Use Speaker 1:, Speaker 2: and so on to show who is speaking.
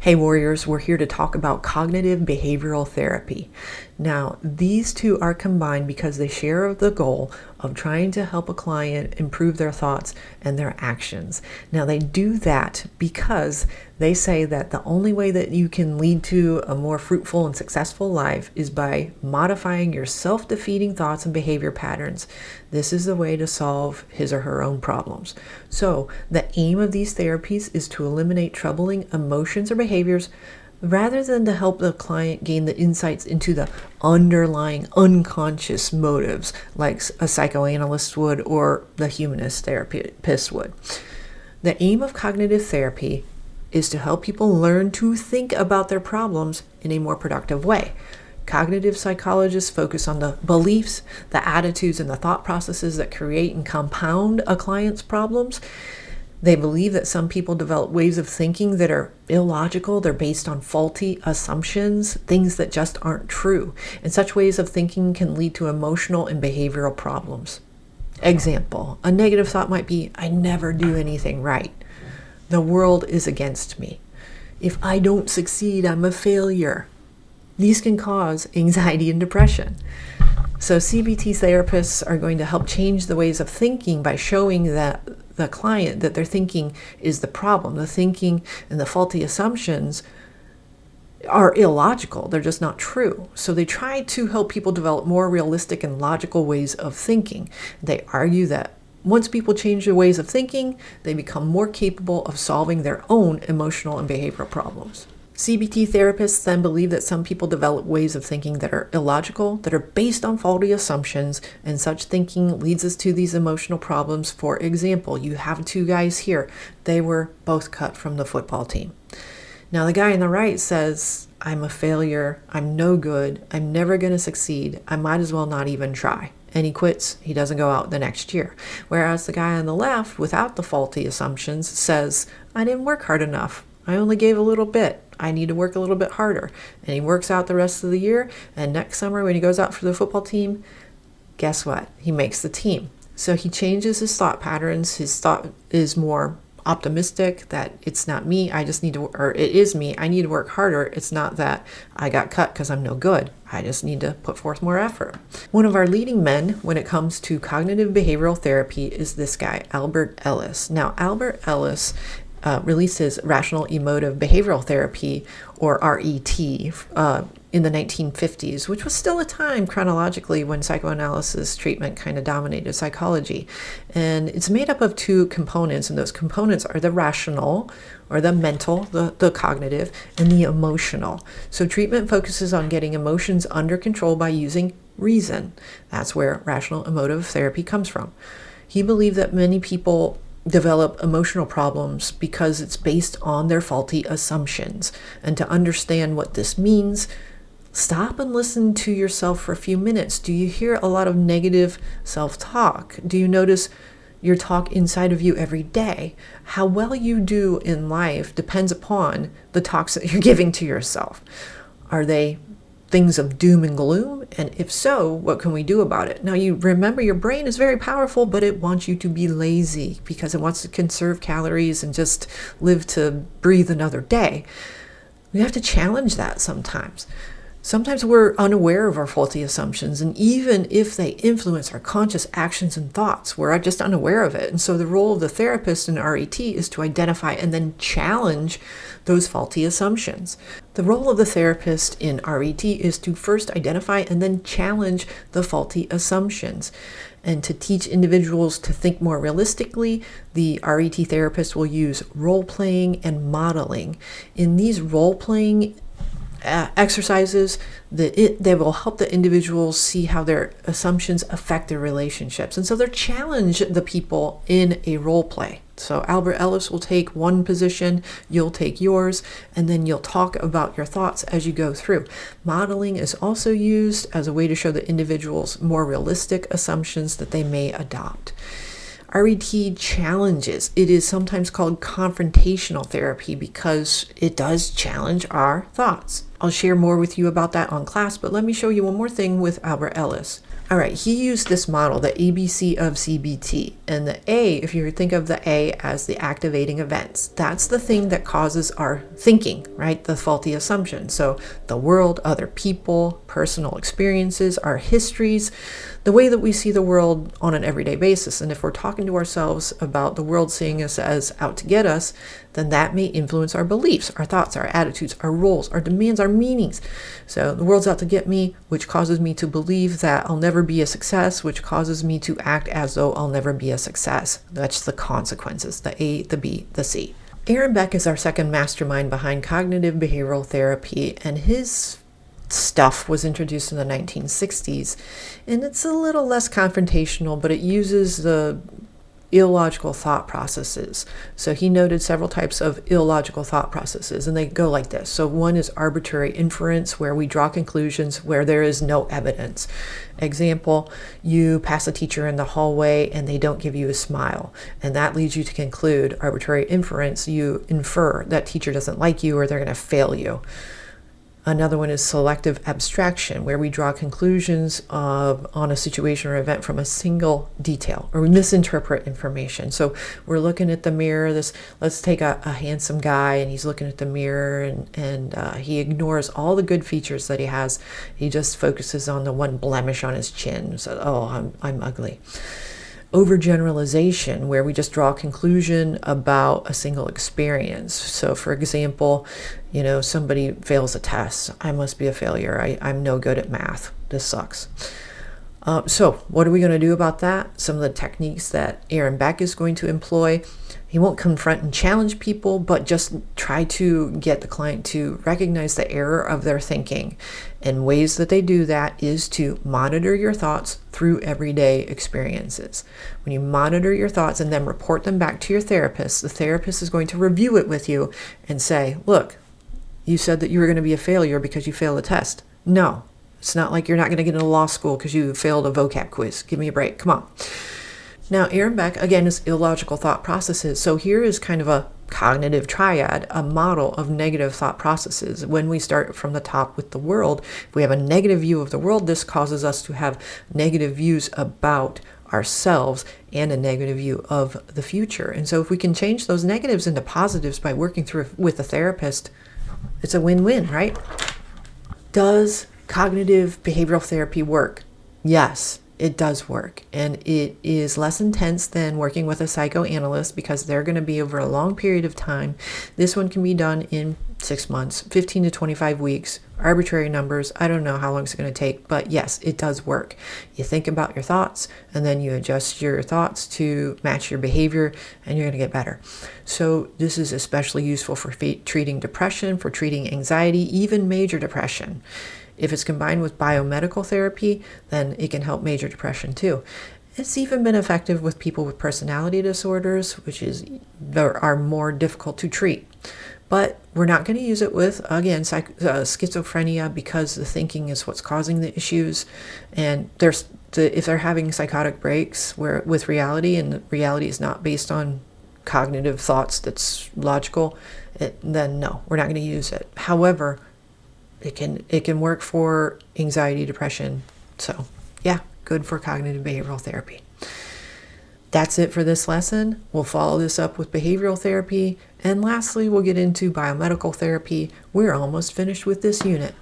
Speaker 1: Hey warriors, we're here to talk about cognitive behavioral therapy. Now, these two are combined because they share the goal of trying to help a client improve their thoughts and their actions. Now, they do that because they say that the only way that you can lead to a more fruitful and successful life is by modifying your self-defeating thoughts and behavior patterns. This is the way to solve his or her own problems. So, the aim of these therapies is to eliminate troubling emotions or behaviors rather than to help the client gain the insights into the underlying unconscious motives like a psychoanalyst would or the humanist therapist would. The aim of cognitive therapy is to help people learn to think about their problems in a more productive way. Cognitive psychologists focus on the beliefs, the attitudes, and the thought processes that create and compound a client's problems. They believe that some people develop ways of thinking that are illogical. They're based on faulty assumptions, things that just aren't true. And such ways of thinking can lead to emotional and behavioral problems. Example, a negative thought might be, I never do anything right. The world is against me. If I don't succeed, I'm a failure. These can cause anxiety and depression. So CBT therapists are going to help change the ways of thinking by showing that the client that their thinking is the problem. The thinking and the faulty assumptions are illogical. They're just not true. So they try to help people develop more realistic and logical ways of thinking. They argue that once people change their ways of thinking, they become more capable of solving their own emotional and behavioral problems. CBT therapists then believe that some people develop ways of thinking that are illogical, that are based on faulty assumptions, and such thinking leads us to these emotional problems. For example, you have two guys here. They were both cut from the football team. Now, the guy on the right says, I'm a failure, I'm no good, I'm never going to succeed, I might as well not even try. And he quits, he doesn't go out the next year. Whereas the guy on the left, without the faulty assumptions, says, I didn't work hard enough. I only gave a little bit. I need to work a little bit harder. And he works out the rest of the year. And next summer when he goes out for the football team, guess what? He makes the team. So he changes his thought patterns. His thought is more optimistic that it's not me. I just need to, or it is me. I need to work harder. It's not that I got cut because I'm no good. I just need to put forth more effort. One of our leading men when it comes to cognitive behavioral therapy is this guy, Albert Ellis. Now, Albert Ellis released his Rational Emotive Behavioral Therapy, or RET, in the 1950s, which was still a time chronologically when psychoanalysis treatment kind of dominated psychology. And it's made up of two components, and those components are the rational, or the mental, the cognitive, and the emotional. So treatment focuses on getting emotions under control by using reason. That's where Rational Emotive Therapy comes from. He believed that many people develop emotional problems because it's based on their faulty assumptions. And to understand what this means, stop and listen to yourself for a few minutes. Do you hear a lot of negative self-talk? Do you notice your talk inside of you every day? How well you do in life depends upon the talks that you're giving to yourself. Are they things of doom and gloom? And if so, what can we do about it? Now, you remember your brain is very powerful, but it wants you to be lazy because it wants to conserve calories and just live to breathe another day. We have to challenge that sometimes. Sometimes we're unaware of our faulty assumptions, and even if they influence our conscious actions and thoughts, we're just unaware of it. And so the role of the therapist in RET is to identify and then challenge those faulty assumptions. The role of the therapist in RET is to first identify and then challenge the faulty assumptions. And to teach individuals to think more realistically, the RET therapist will use role-playing and modeling. In these role-playing exercises, they will help the individuals see how their assumptions affect their relationships. And so they'll challenge the people in a role play. So Albert Ellis will take one position, you'll take yours, and then you'll talk about your thoughts as you go through. Modeling is also used as a way to show the individuals more realistic assumptions that they may adopt. RET challenges. It is sometimes called confrontational therapy because it does challenge our thoughts. I'll share more with you about that on class, but let me show you one more thing with Albert Ellis. All right, he used this model, the ABC of CBT. And the A, if you think of the A as the activating events, that's the thing that causes our thinking, right? The faulty assumption. So the world, other people, personal experiences, our histories, the way that we see the world on an everyday basis. And if we're talking to ourselves about the world seeing us as out to get us, then that may influence our beliefs, our thoughts, our attitudes, our roles, our demands, our meanings. So the world's out to get me, which causes me to believe that I'll never be a success, which causes me to act as though I'll never be a success. That's the consequences, the A, the B, the C. Aaron Beck is our second mastermind behind cognitive behavioral therapy, and his stuff was introduced in the 1960s, and it's a little less confrontational, but it uses the illogical thought processes. So he noted several types of illogical thought processes, and they go like this. So one is arbitrary inference, where we draw conclusions where there is no evidence. Example, you pass a teacher in the hallway and they don't give you a smile, and that leads you to conclude. Arbitrary inference, you infer that teacher doesn't like you or they're going to fail you. Another one is selective abstraction, where we draw conclusions on a situation or event from a single detail, or we misinterpret information. So we're looking at the mirror. Let's take a handsome guy, and he's looking at the mirror, and he ignores all the good features that he has. He just focuses on the one blemish on his chin. So, oh, I'm ugly. Overgeneralization, where we just draw a conclusion about a single experience. So for example, somebody fails a test. I must be a failure. I'm no good at math. This sucks. So what are we going to do about that? Some of the techniques that Aaron Beck is going to employ. He won't confront and challenge people, but just try to get the client to recognize the error of their thinking. And ways that they do that is to monitor your thoughts through everyday experiences. When you monitor your thoughts and then report them back to your therapist, the therapist is going to review it with you and say, look, you said that you were going to be a failure because you failed a test. No, it's not like you're not going to get into law school because you failed a vocab quiz. Give me a break. Come on. Now, Aaron Beck, again, is illogical thought processes. So here is kind of a cognitive triad, a model of negative thought processes. When we start from the top with the world, if we have a negative view of the world, this causes us to have negative views about ourselves and a negative view of the future. And so if we can change those negatives into positives by working through with a therapist, it's a win-win, right? Does cognitive behavioral therapy work? Yes. It does work, and it is less intense than working with a psychoanalyst because they're going to be over a long period of time. This one can be done in 6 months, 15 to 25 weeks, arbitrary numbers. I don't know how long it's going to take, but yes, it does work. You think about your thoughts, and then you adjust your thoughts to match your behavior, and you're going to get better. So this is especially useful for treating depression, for treating anxiety, even major depression. If it's combined with biomedical therapy, then it can help major depression too. It's even been effective with people with personality disorders, which are more difficult to treat. But we're not going to use it with, again, schizophrenia, because the thinking is what's causing the issues. And if they're having psychotic breaks with reality, and reality is not based on cognitive thoughts that's logical, then no, we're not going to use it. However, it can work for anxiety, depression. So yeah, good for cognitive behavioral therapy. That's it for this lesson. We'll follow this up with behavioral therapy. And lastly, we'll get into biomedical therapy. We're almost finished with this unit.